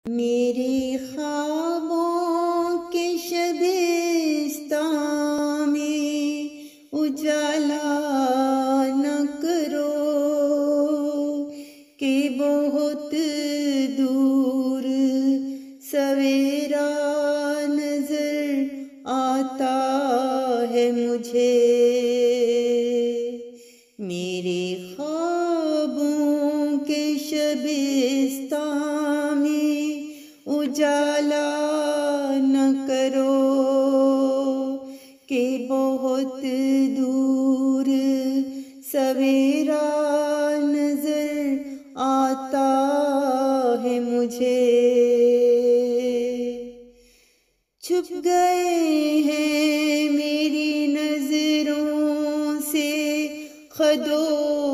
मेरे ख्वाबों के शबिस्तां में उजाला न करो कि बहुत दूर सवेरा नजर आता है मुझे। मेरे ख्वाबों के शबिस्तां में उजाला न करो कि बहुत दूर सवेरा नजर आता है मुझे। छुप गए हैं मेरी नजरों से खदो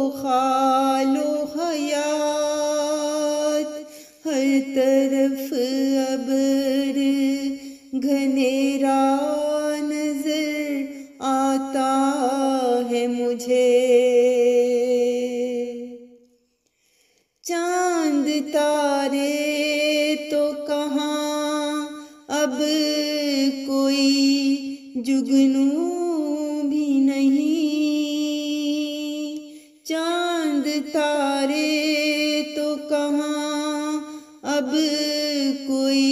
खालो हयात, हर तरफ अबर घनेरा नजर आता है मुझे। चांद तारे तो कहाँ अब कोई जुगनू भी नहीं। चांद तारे तो कहाँ अब कोई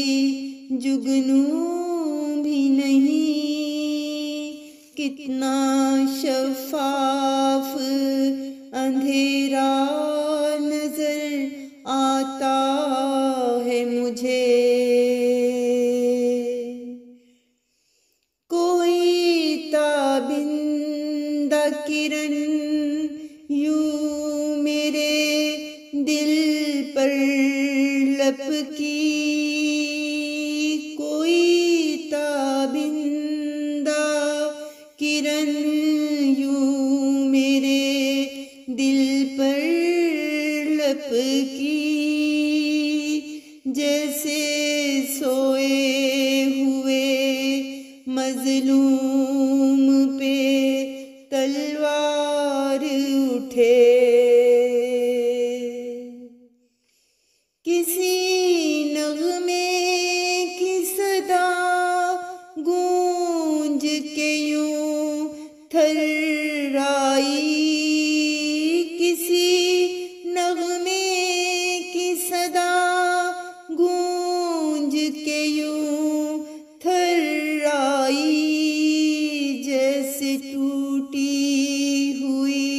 जुगनू भी नहीं। कितना शफाफ अंधेरा नजर आता है मुझे। कोई ताबिंदा किरण यूं मेरे दिल पर लपकी। कोई ताबिंदा किरण यूं मेरे दिल पर लपकी। जैसे सोए हुए मजलूम पे तलवार उठे। किसी नगमे की सदा गूंज के यूं थर्राई। किसी नगमे की सदा गूंज के यूं थर्राई। जैसे टूटी हुई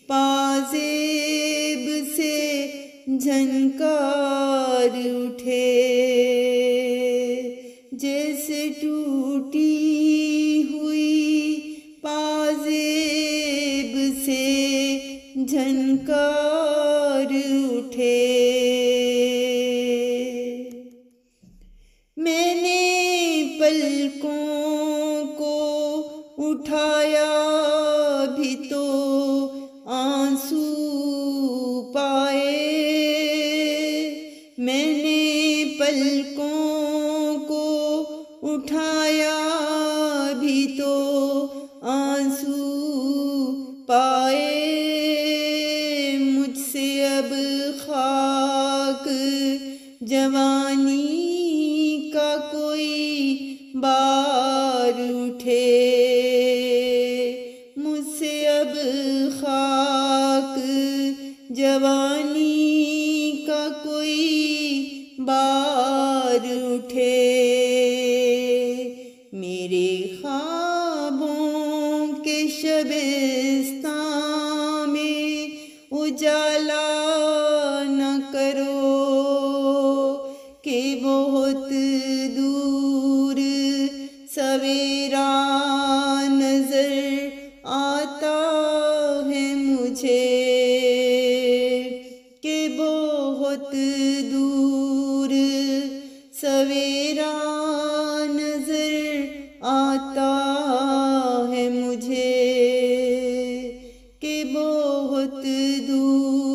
पाजेब से झनकार उठे। जैसे टूटी हुई पाजेब से झनकार उठे। मैंने पलकों को उठाया भी तो आंसू पाए। मैंने पलकों को उठाया भी तो आंसू पाए। मुझसे अब खाक जवानी का कोई बार उठे। मुझसे अब खाक जवानी का कोई बार उठे। मेरे ख्वाबों के शबिस्तां में उजाला न करो कि बहुत दूर सवेरा नजर आता है मुझे। कि बहुत दूर सवेरा नजर आता है मुझे। कि बहुत दूर